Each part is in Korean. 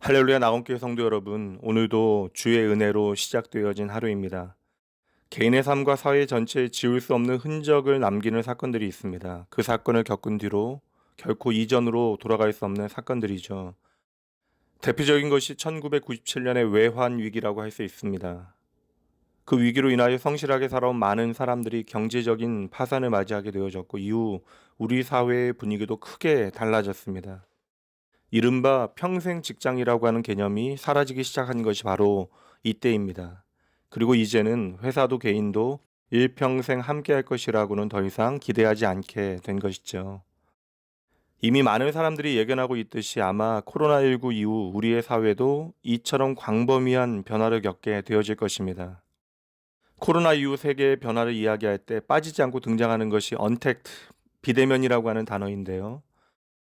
할렐루야 나온교회 성도 여러분, 오늘도 주의 은혜로 시작되어진 하루입니다. 개인의 삶과 사회 전체에 지울 수 없는 흔적을 남기는 사건들이 있습니다. 그 사건을 겪은 뒤로 결코 이전으로 돌아갈 수 없는 사건들이죠. 대표적인 것이 1997년의 외환 위기라고 할 수 있습니다. 그 위기로 인하여 성실하게 살아온 많은 사람들이 경제적인 파산을 맞이하게 되어졌고, 이후 우리 사회의 분위기도 크게 달라졌습니다. 이른바 평생 직장이라고 하는 개념이 사라지기 시작한 것이 바로 이때입니다. 그리고 이제는 회사도 개인도 일평생 함께 할 것이라고는 더 이상 기대하지 않게 된 것이죠. 이미 많은 사람들이 예견하고 있듯이 아마 코로나19 이후 우리의 사회도 이처럼 광범위한 변화를 겪게 되어질 것입니다. 코로나 이후 세계의 변화를 이야기할 때 빠지지 않고 등장하는 것이 언택트, 비대면이라고 하는 단어인데요.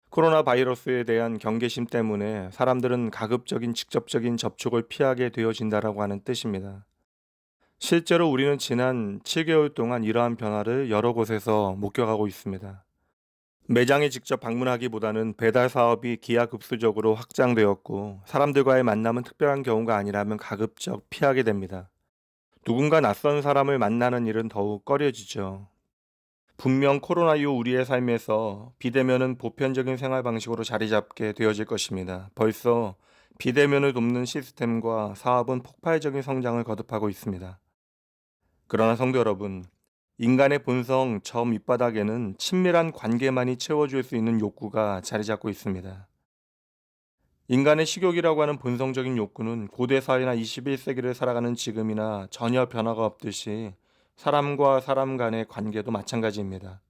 코로나 바이러스에 대한 경계심 때문에 사람들은 가급적인 직접적인 접촉을 피하게 되어진다라고 하는 뜻입니다. 실제로 우리는 지난 7개월 동안 이러한 변화를 여러 곳에서 목격하고 있습니다. 매장에 직접 방문하기보다는 배달 사업이 기하급수적으로 확장되었고, 사람들과의 만남은 특별한 경우가 아니라면 가급적 피하게 됩니다. 누군가 낯선 사람을 만나는 일은 더욱 꺼려지죠. 분명 코로나 이후 우리의 삶에서 비대면은 보편적인 생활 방식으로 자리 잡게 되어질 것입니다. 벌써 비대면을 돕는 시스템과 사업은 폭발적인 성장을 거듭하고 있습니다. 그러나 성도 여러분, 인간의 본성 저 밑바닥에는 친밀한 관계만이 채워줄 수 있는 욕구가 자리 잡고 있습니다. 인간의 식욕이라고 하는 본성적인 욕구는 고대 사회나 21세기를 살아가는 지금이나 전혀 변화가 없듯이 사람과 사람 간의 관계도 마찬가지입니다.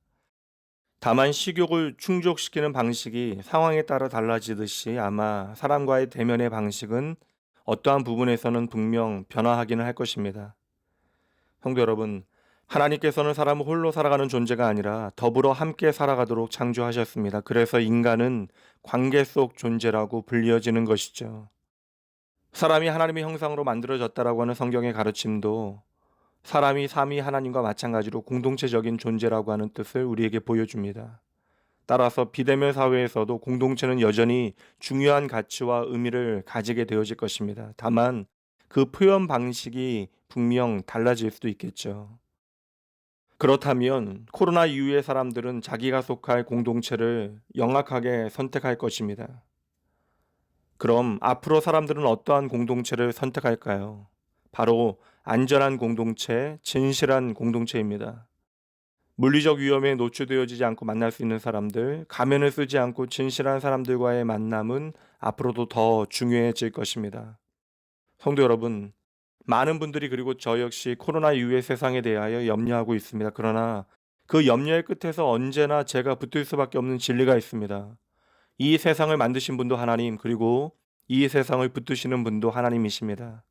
다만 식욕을 충족시키는 방식이 상황에 따라 달라지듯이 아마 사람과의 대면의 방식은 어떠한 부분에서는 분명 변화하기는 할 것입니다. 성도 여러분, 하나님께서는 사람을 홀로 살아가는 존재가 아니라 더불어 함께 살아가도록 창조하셨습니다. 그래서 인간은 관계 속 존재라고 불리어지는 것이죠. 사람이 하나님의 형상으로 만들어졌다라고 하는 성경의 가르침도 사람이 삼위 하나님과 마찬가지로 공동체적인 존재라고 하는 뜻을 우리에게 보여줍니다. 따라서 비대면 사회에서도 공동체는 여전히 중요한 가치와 의미를 가지게 되어질 것입니다. 다만 그 표현 방식이 분명 달라질 수도 있겠죠. 그렇다면 코로나 이후의 사람들은 자기가 속할 공동체를 영악하게 선택할 것입니다. 그럼 앞으로 사람들은 어떠한 공동체를 선택할까요? 바로 안전한 공동체, 진실한 공동체입니다. 물리적 위험에 노출되어지지 않고 만날 수 있는 사람들, 가면을 쓰지 않고 진실한 사람들과의 만남은 앞으로도 더 중요해질 것입니다. 성도 여러분, 많은 분들이 그리고 저 역시 코로나 이후의 세상에 대하여 염려하고 있습니다. 그러나 그 염려의 끝에서 언제나 제가 붙을 수밖에 없는 진리가 있습니다. 이 세상을 만드신 분도 하나님, 그리고 이 세상을 붙드시는 분도 하나님이십니다.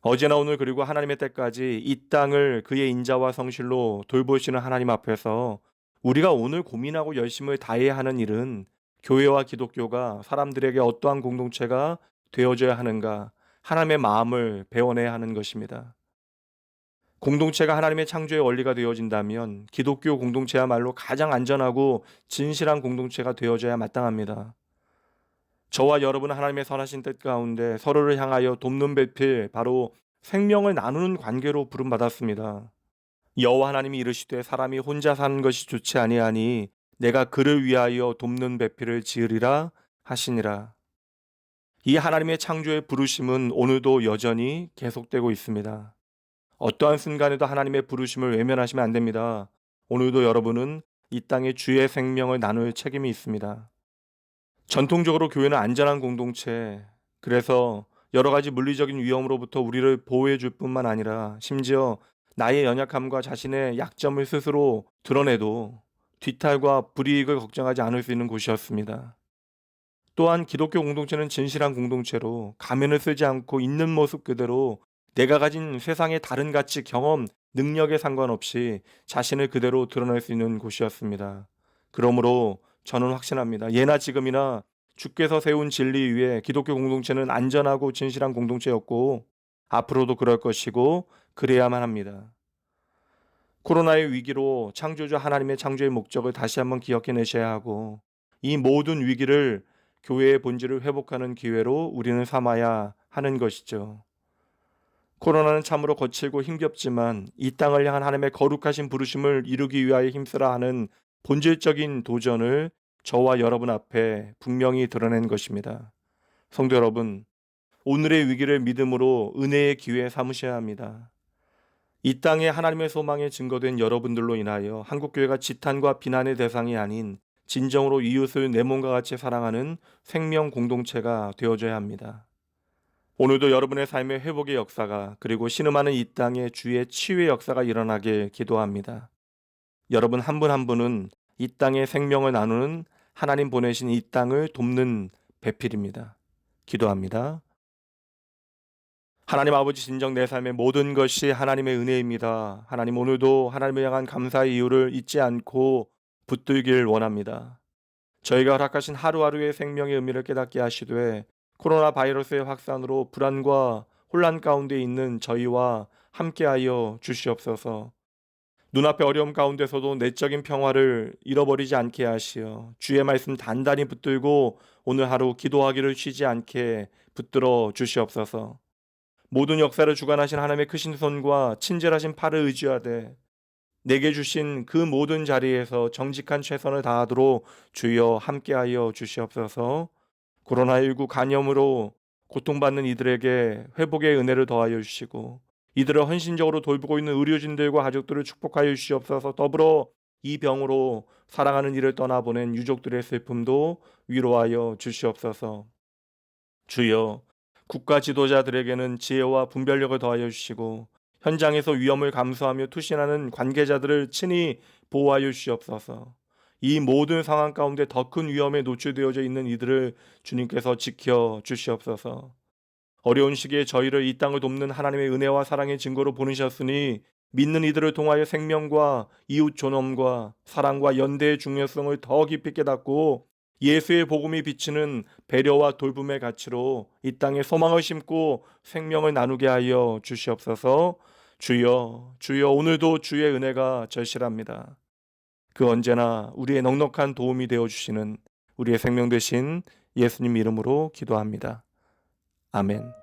어제나 오늘 그리고 하나님의 때까지 이 땅을 그의 인자와 성실로 돌보시는 하나님 앞에서 우리가 오늘 고민하고 열심을 다해야 하는 일은 교회와 기독교가 사람들에게 어떠한 공동체가 되어져야 하는가, 하나님의 마음을 배워내야 하는 것입니다. 공동체가 하나님의 창조의 원리가 되어진다면 기독교 공동체야말로 가장 안전하고 진실한 공동체가 되어져야 마땅합니다. 저와 여러분은 하나님의 선하신 뜻 가운데 서로를 향하여 돕는 배필, 바로 생명을 나누는 관계로 부름받았습니다. 여호와 하나님이 이르시되 사람이 혼자 사는 것이 좋지 아니하니 내가 그를 위하여 돕는 배필을 지으리라 하시니라. 이 하나님의 창조의 부르심은 오늘도 여전히 계속되고 있습니다. 어떠한 순간에도 하나님의 부르심을 외면하시면 안 됩니다. 오늘도 여러분은 이 땅에 주의 생명을 나눌 책임이 있습니다. 전통적으로 교회는 안전한 공동체, 그래서 여러 가지 물리적인 위험으로부터 우리를 보호해 줄 뿐만 아니라 심지어 나의 연약함과 자신의 약점을 스스로 드러내도 뒤탈과 불이익을 걱정하지 않을 수 있는 곳이었습니다. 또한 기독교 공동체는 진실한 공동체로 가면을 쓰지 않고 있는 모습 그대로 내가 가진 세상의 다른 가치, 경험, 능력에 상관없이 자신을 그대로 드러낼 수 있는 곳이었습니다. 그러므로 저는 확신합니다. 예나 지금이나 주께서 세운 진리 위에 기독교 공동체는 안전하고 진실한 공동체였고 앞으로도 그럴 것이고 그래야만 합니다. 코로나의 위기로 창조주 하나님의 창조의 목적을 다시 한번 기억해내셔야 하고 이 모든 위기를 교회의 본질을 회복하는 기회로 우리는 삼아야 하는 것이죠. 코로나는 참으로 거칠고 힘겹지만 이 땅을 향한 하나님의 거룩하신 부르심을 이루기 위하여 힘쓰라 하는 본질적인 도전을 저와 여러분 앞에 분명히 드러낸 것입니다. 성도 여러분, 오늘의 위기를 믿음으로 은혜의 기회에 삼으셔야 합니다. 이 땅에 하나님의 소망에 증거된 여러분들로 인하여 한국교회가 지탄과 비난의 대상이 아닌 진정으로 이웃을 내 몸과 같이 사랑하는 생명 공동체가 되어줘야 합니다. 오늘도 여러분의 삶의 회복의 역사가, 그리고 신음하는 이 땅에 주의 치유의 역사가 일어나길 기도합니다. 여러분 한 분 한 분은 이 땅의 생명을 나누는 하나님 보내신 이 땅을 돕는 배필입니다. 기도합니다. 하나님 아버지, 진정 내 삶의 모든 것이 하나님의 은혜입니다. 하나님, 오늘도 하나님을 향한 감사의 이유를 잊지 않고 붙들길 원합니다. 저희가 허락하신 하루하루의 생명의 의미를 깨닫게 하시되 코로나 바이러스의 확산으로 불안과 혼란 가운데 있는 저희와 함께하여 주시옵소서. 눈앞의 어려움 가운데서도 내적인 평화를 잃어버리지 않게 하시어 주의 말씀 단단히 붙들고 오늘 하루 기도하기를 쉬지 않게 붙들어 주시옵소서. 모든 역사를 주관하신 하나님의 크신 손과 친절하신 팔을 의지하되 내게 주신 그 모든 자리에서 정직한 최선을 다하도록 주여 함께하여 주시옵소서. 코로나19 간염으로 고통받는 이들에게 회복의 은혜를 더하여 주시고 이들을 헌신적으로 돌보고 있는 의료진들과 가족들을 축복하여 주시옵소서. 더불어 이 병으로 사랑하는 이를 떠나보낸 유족들의 슬픔도 위로하여 주시옵소서. 주여, 국가 지도자들에게는 지혜와 분별력을 더하여 주시고 현장에서 위험을 감수하며 투신하는 관계자들을 친히 보호하여 주시옵소서. 이 모든 상황 가운데 더 큰 위험에 노출되어져 있는 이들을 주님께서 지켜 주시옵소서. 어려운 시기에 저희를 이 땅을 돕는 하나님의 은혜와 사랑의 증거로 보내셨으니 믿는 이들을 통하여 생명과 이웃 존엄과 사랑과 연대의 중요성을 더 깊이 깨닫고 예수의 복음이 비치는 배려와 돌봄의 가치로 이 땅에 소망을 심고 생명을 나누게 하여 주시옵소서. 주여, 주여, 오늘도 주의 은혜가 절실합니다. 그 언제나 우리의 넉넉한 도움이 되어주시는 우리의 생명 되신 예수님 이름으로 기도합니다. 아멘.